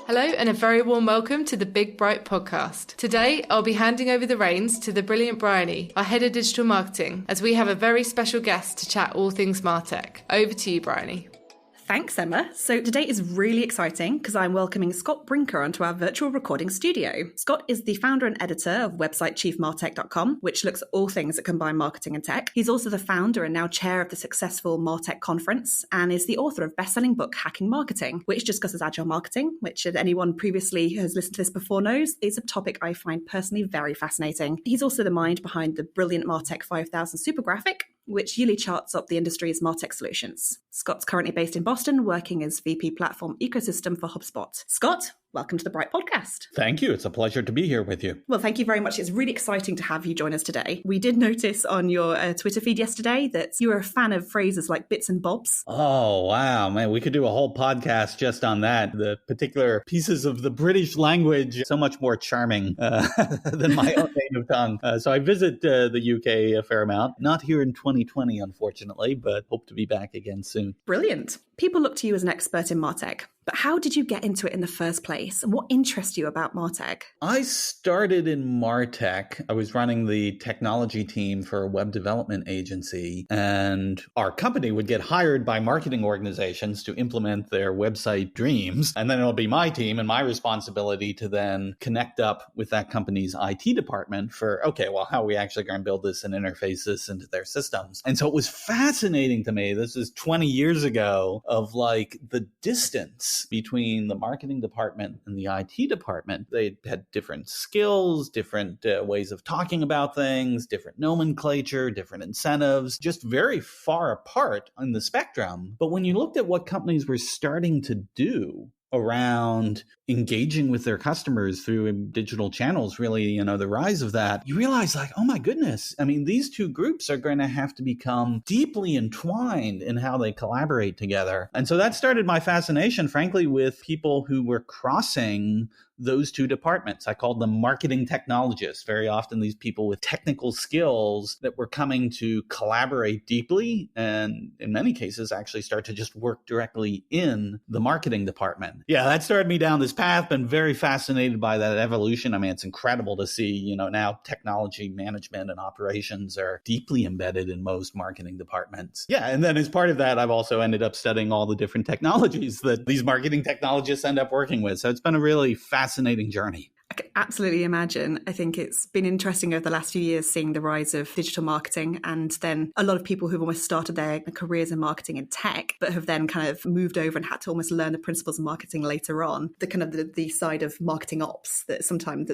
Hello and a very warm welcome to the Big Bright podcast. Today, I'll be handing over the reins to the brilliant Bryony, our head of digital marketing, as we have a very special guest to chat all things MarTech. Over to you, Bryony. Thanks, Emma. So today is really exciting because I'm welcoming Scott Brinker onto our virtual recording studio. Scott is the founder and editor of website chiefmartech.com, which looks at all things that combine marketing and tech. He's also the founder and now chair of the successful MarTech conference and is the author of best-selling book Hacking Marketing, which discusses agile marketing, which if anyone previously has listened to this before knows is a topic I find personally very fascinating. He's also the mind behind the brilliant MarTech 5000 super graphic, which yearly charts up the industry's MarTech solutions. Scott's currently based in Boston, working as VP Platform Ecosystem for HubSpot. Scott, welcome to the Bright Podcast. Thank you. It's a pleasure to be here with you. Well, thank you very much. It's really exciting to have you join us today. We did notice on your Twitter feed yesterday that you were a fan of phrases like bits and bobs. Oh, wow, man. We could do a whole podcast just on that. The particular pieces of the British language, so much more charming than my own native tongue. So I visit the UK a fair amount. Not here in 2020, unfortunately, but hope to be back again soon. Brilliant. People look to you as an expert in MarTech. But how did you get into it in the first place? And what interests you about MarTech? I started in MarTech. I was running the technology team for a web development agency, and our company would get hired by marketing organizations to implement their website dreams. And then it'll be my team and my responsibility to then connect up with that company's IT department for, okay, well, how are we actually going to build this and interface this into their systems? And so it was fascinating to me. This is 20 years ago of like the distance between the marketing department and the IT department. They had different skills, different ways of talking about things, different nomenclature, different incentives, just very far apart on the spectrum. But when you looked at what companies were starting to do around engaging with their customers through digital channels, really, the rise of that, you realize like, oh my goodness, I mean, these two groups are going to have to become deeply entwined in how they collaborate together. And so that started my fascination, frankly, with people who were crossing those two departments. I called them marketing technologists. Very often these people with technical skills that were coming to collaborate deeply and in many cases actually start to just work directly in the marketing department. Yeah, that started me down this path. Been very fascinated by that evolution. I mean, it's incredible to see, now technology management and operations are deeply embedded in most marketing departments. Yeah, and then as part of that, I've also ended up studying all the different technologies that these marketing technologists end up working with. So it's been a really fascinating journey. I can absolutely imagine. I think it's been interesting over the last few years seeing the rise of digital marketing and then a lot of people who've almost started their careers in marketing in tech, but have then kind of moved over and had to almost learn the principles of marketing later on, the kind of the side of marketing ops that's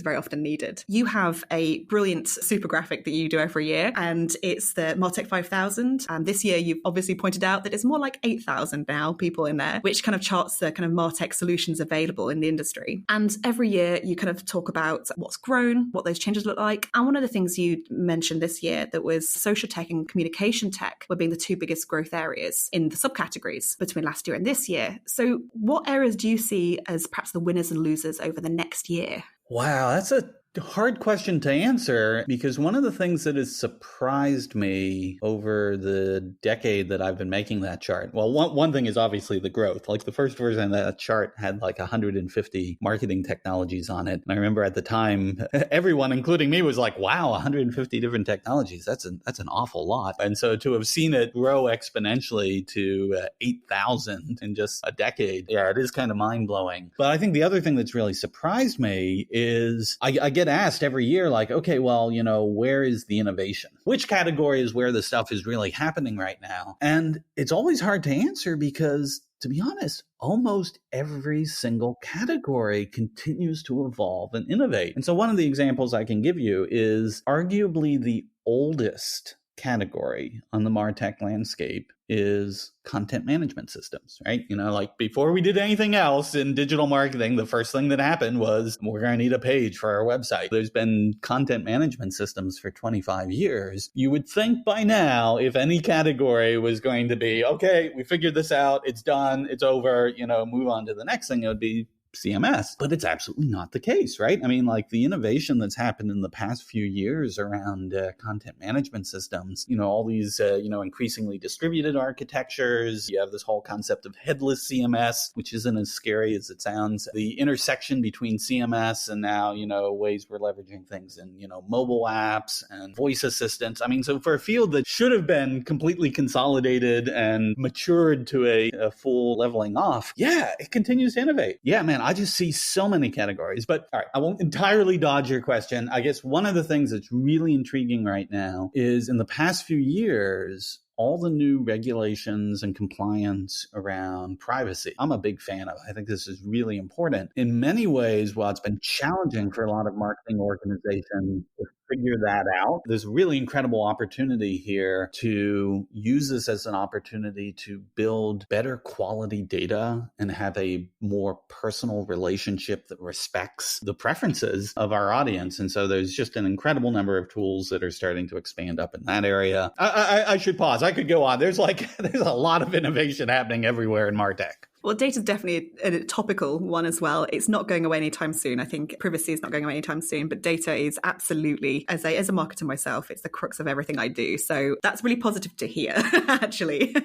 very often needed. You have a brilliant super graphic that you do every year, and it's the MarTech 5000. And this year you've obviously pointed out that it's more like 8,000 now people in there, which kind of charts the kind of MarTech solutions available in the industry. And every year you kind of talk about what's grown, what those changes look like. And one of the things you mentioned this year that was social tech and communication tech were being the two biggest growth areas in the subcategories between last year and this year. So what areas do you see as perhaps the winners and losers over the next year? Wow, that's a hard question to answer, because one of the things that has surprised me over the decade that I've been making that chart, well, one thing is obviously the growth. Like the first version of that chart had like 150 marketing technologies on it. And I remember at the time, everyone, including me, was like, wow, 150 different technologies. That's an awful lot. And so to have seen it grow exponentially to 8,000 in just a decade, yeah, it is kind of mind blowing. But I think the other thing that's really surprised me is I get asked every year, like, okay, well, where is the innovation? Which category is where the stuff is really happening right now? And it's always hard to answer because, to be honest, almost every single category continues to evolve and innovate. And so one of the examples I can give you is arguably the oldest category on the MarTech landscape is content management systems, right? Like before we did anything else in digital marketing, the first thing that happened was we're going to need a page for our website. There's been content management systems for 25 years. You would think by now, if any category was going to be, okay, we figured this out, it's done, it's over, move on to the next thing, it would be CMS, but it's absolutely not the case, right? I mean, like the innovation that's happened in the past few years around content management systems, all these, increasingly distributed architectures. You have this whole concept of headless CMS, which isn't as scary as it sounds. The intersection between CMS and now, ways we're leveraging things in, mobile apps and voice assistants. I mean, so for a field that should have been completely consolidated and matured to a full leveling off, yeah, it continues to innovate. Yeah, man, I just see so many categories. But all right, I won't entirely dodge your question. I guess one of the things that's really intriguing right now is in the past few years, all the new regulations and compliance around privacy. I'm a big fan of. I think this is really important. In many ways, while it's been challenging for a lot of marketing organizations to figure that out, there's a really incredible opportunity here to use this as an opportunity to build better quality data and have a more personal relationship that respects the preferences of our audience. And so there's just an incredible number of tools that are starting to expand up in that area. I should pause. I could go on. There's a lot of innovation happening everywhere in MarTech. Well, data is definitely a topical one as well. It's not going away anytime soon. I think privacy is not going away anytime soon, but data is absolutely, as a marketer myself, it's the crux of everything I do. So that's really positive to hear, actually.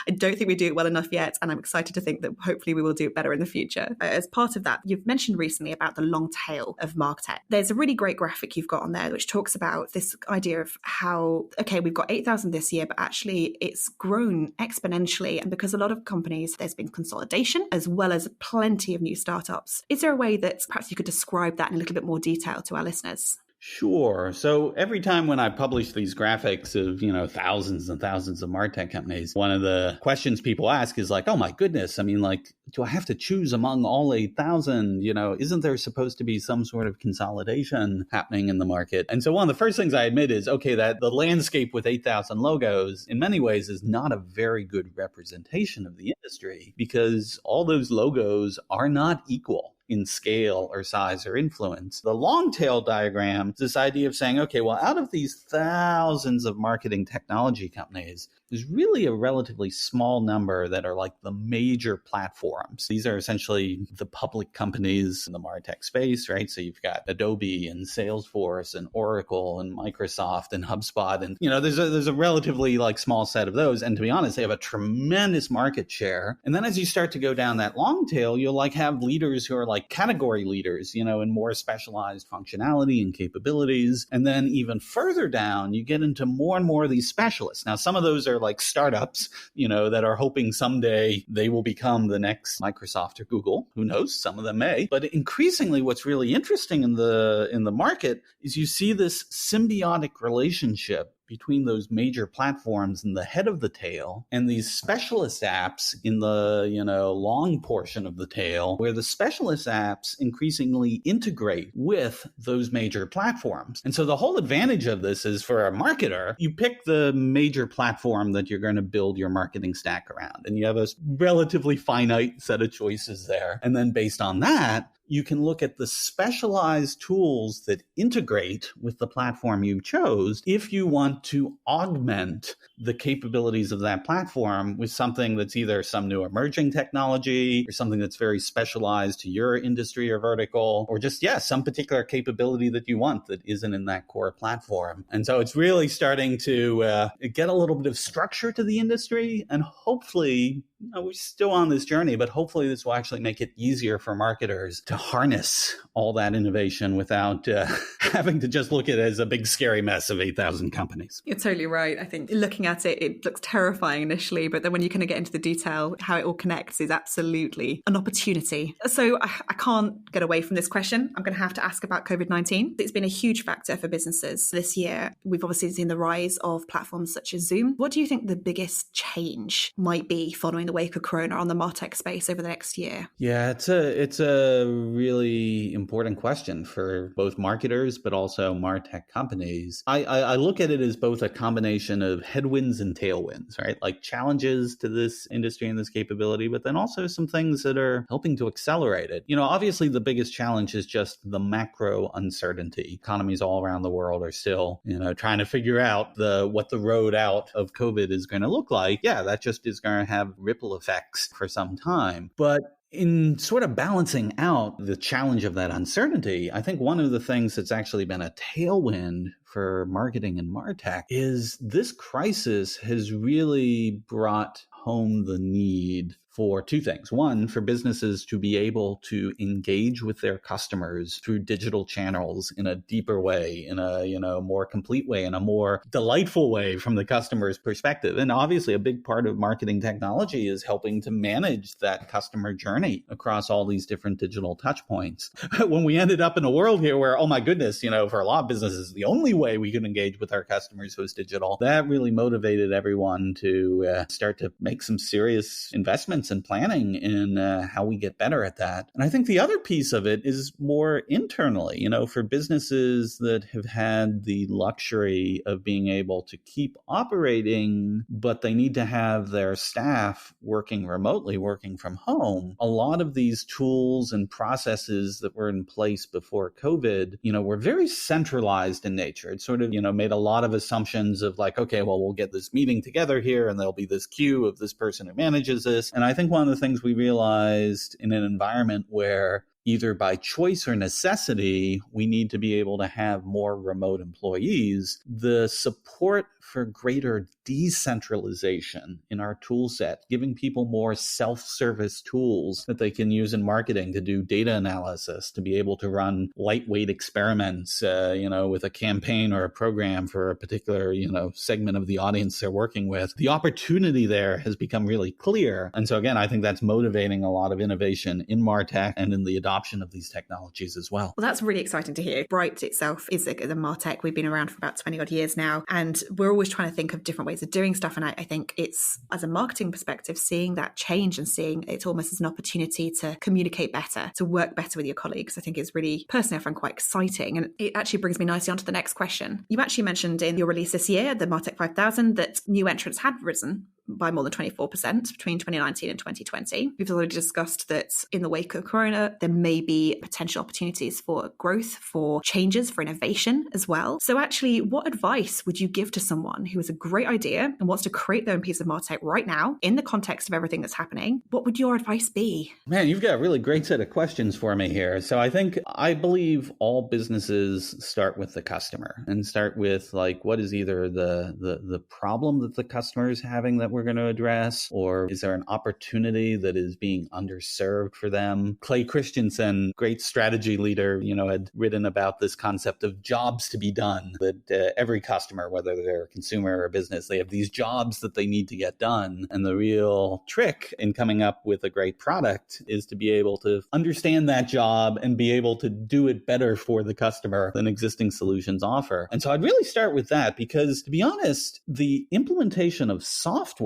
I don't think we do it well enough yet, and I'm excited to think that hopefully we will do it better in the future. As part of that, you've mentioned recently about the long tail of MarTech. There's a really great graphic you've got on there which talks about this idea of how, okay, we've got 8,000 this year, but actually it's grown exponentially. And because a lot of companies, there's been consolidation as well as plenty of new startups. Is there a way that perhaps you could describe that in a little bit more detail to our listeners? Sure. So every time when I publish these graphics of, thousands and thousands of MarTech companies, one of the questions people ask is like, oh my goodness, I mean, like, do I have to choose among all 8,000? Isn't there supposed to be some sort of consolidation happening in the market? And so one of the first things I admit is, okay, that the landscape with 8,000 logos in many ways is not a very good representation of the industry because all those logos are not equal in scale or size or influence. The long tail diagram is this idea of saying, okay, well, out of these thousands of marketing technology companies, there's really a relatively small number that are like the major platforms. These are essentially the public companies in the MarTech space, right? So you've got Adobe and Salesforce and Oracle and Microsoft and HubSpot. And, there's a relatively small set of those. And to be honest, they have a tremendous market share. And then as you start to go down that long tail, you'll have leaders who are category leaders, in more specialized functionality and capabilities. And then even further down, you get into more and more of these specialists. Now, some of those are like startups, that are hoping someday they will become the next Microsoft or Google. Who knows? Some of them may. But increasingly, what's really interesting in the market is you see this symbiotic relationship between those major platforms in the head of the tail and these specialist apps in the, long portion of the tail, where the specialist apps increasingly integrate with those major platforms. And so the whole advantage of this is for a marketer, you pick the major platform that you're going to build your marketing stack around. And you have a relatively finite set of choices there. And then based on that, you can look at the specialized tools that integrate with the platform you chose if you want to augment the capabilities of that platform with something that's either some new emerging technology or something that's very specialized to your industry or vertical, or just, some particular capability that you want that isn't in that core platform. And so it's really starting to get a little bit of structure to the industry, and hopefully, we're still on this journey, but hopefully this will actually make it easier for marketers to harness all that innovation without having to just look at it as a big scary mess of 8,000 companies. You're totally right. I think looking at it, it looks terrifying initially, but then when you kind of get into the detail, how it all connects is absolutely an opportunity. So I can't get away from this question. I'm going to have to ask about COVID-19. It's been a huge factor for businesses this year. We've obviously seen the rise of platforms such as Zoom. What do you think the biggest change might be following the wake of Corona on the MarTech space over the next year? Yeah, it's a really important question for both marketers, but also MarTech companies. I look at it as both a combination of headwinds and tailwinds, right? Like challenges to this industry and this capability, but then also some things that are helping to accelerate it. Obviously the biggest challenge is just the macro uncertainty. Economies all around the world are still, trying to figure out what the road out of COVID is going to look like. Yeah, that just is going to have ripple effects for some time. But in sort of balancing out the challenge of that uncertainty, I think one of the things that's actually been a tailwind for marketing and MarTech is this crisis has really brought home the need for two things. One, for businesses to be able to engage with their customers through digital channels in a deeper way, in a, more complete way, in a more delightful way from the customer's perspective. And obviously a big part of marketing technology is helping to manage that customer journey across all these different digital touch points. When we ended up in a world here where, oh my goodness, for a lot of businesses, the only way we could engage with our customers was digital, that really motivated everyone to start to make some serious investments and planning in how we get better at that. And I think the other piece of it is more internally, for businesses that have had the luxury of being able to keep operating, but they need to have their staff working remotely, working from home. A lot of these tools and processes that were in place before COVID, were very centralized in nature. It sort of, made a lot of assumptions of like, okay, well, we'll get this meeting together here and there'll be this queue of this person who manages this. And I think one of the things we realized in an environment where either by choice or necessity, we need to be able to have more remote employees, the support for greater decentralization in our tool set, giving people more self-service tools that they can use in marketing to do data analysis, to be able to run lightweight experiments, with a campaign or a program for a particular, segment of the audience they're working with. The opportunity there has become really clear. And so again, I think that's motivating a lot of innovation in MarTech and in the adoption of these technologies as well. Well, that's really exciting to hear. Bright itself is the MarTech. We've been around for about 20 odd years now, and we're always trying to think of different ways of doing stuff. And I think it's, as a marketing perspective, seeing that change and seeing it almost as an opportunity to communicate better, to work better with your colleagues, I think is really, personally, I find quite exciting. And it actually brings me nicely onto the next question. You actually mentioned in your release this year, the MarTech 5000, that new entrants had risen by more than 24% between 2019 and 2020. We've already discussed that in the wake of Corona, there may be potential opportunities for growth, for changes, for innovation as well. So actually, what advice would you give to someone who has a great idea and wants to create their own piece of MarTech right now in the context of everything that's happening? What would your advice be? Man, you've got a really great set of questions for me here. So I believe all businesses start with the customer and start with like, what is either the problem that the customer is having that we're going to address, or is there an opportunity that is being underserved for them? Clay Christensen, great strategy leader, had written about this concept of jobs to be done, that every customer, whether they're a consumer or a business, they have these jobs that they need to get done. And the real trick in coming up with a great product is to be able to understand that job and be able to do it better for the customer than existing solutions offer. And so I'd really start with that because, to be honest, the implementation of software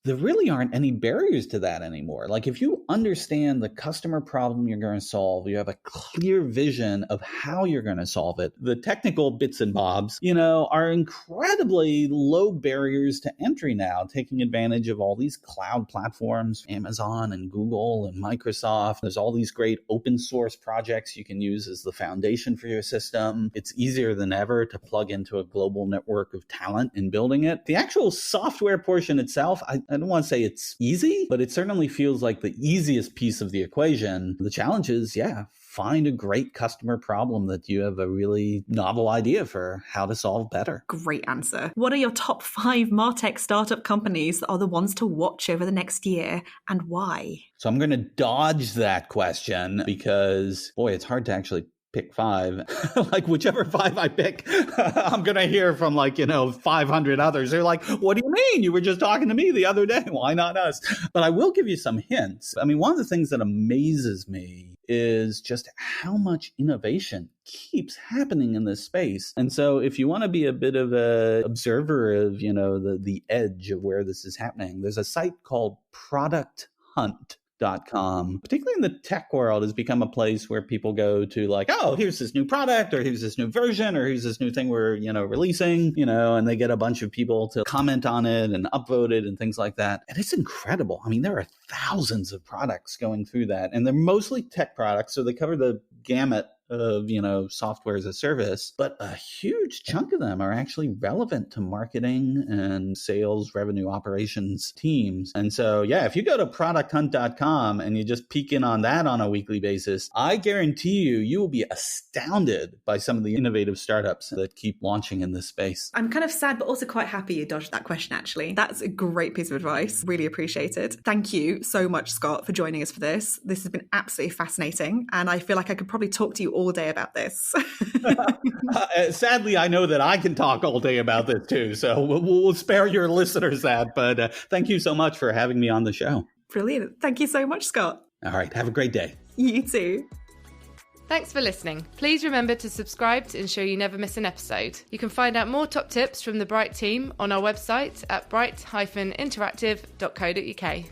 there really aren't any barriers to that anymore. Like if you understand the customer problem you're going to solve, you have a clear vision of how you're going to solve it. The technical bits and bobs, are incredibly low barriers to entry now, taking advantage of all these cloud platforms, Amazon and Google and Microsoft. There's all these great open source projects you can use as the foundation for your system. It's easier than ever to plug into a global network of talent in building it. The actual software portion itself, I don't want to say it's easy, but it certainly feels like the easiest piece of the equation. The challenge is, find a great customer problem that you have a really novel idea for how to solve better. Great answer. What are your top 5 MarTech startup companies that are the ones to watch over the next year, and why? So I'm going to dodge that question because, boy, it's hard to actually pick 5. Like whichever 5 I pick, I'm going to hear from 500 others. They're like, what do you mean? You were just talking to me the other day. Why not us? But I will give you some hints. I mean, one of the things that amazes me is just how much innovation keeps happening in this space. And so if you want to be a bit of a observer of, the edge of where this is happening, there's a site called producthunt.com, particularly in the tech world, has become a place where people go to like, oh, here's this new product, or here's this new version, or here's this new thing we're, releasing, and they get a bunch of people to comment on it and upvote it and things like that. And it's incredible. I mean, there are thousands of products going through that, and they're mostly tech products. So they cover the gamut of, software as a service, but a huge chunk of them are actually relevant to marketing and sales, revenue operations teams. And so, if you go to producthunt.com and you just peek in on that on a weekly basis, I guarantee you will be astounded by some of the innovative startups that keep launching in this space. I'm kind of sad, but also quite happy you dodged that question, actually. That's a great piece of advice. Really appreciate it. Thank you so much, Scott, for joining us for this. This has been absolutely fascinating. And I feel like I could probably talk to you all day about this. Sadly, I know that I can talk all day about this too. So we'll spare your listeners that. But thank you so much for having me on the show. Brilliant. Thank you so much, Scott. All right. Have a great day. You too. Thanks for listening. Please remember to subscribe to ensure you never miss an episode. You can find out more top tips from the Bright team on our website at bright-interactive.co.uk.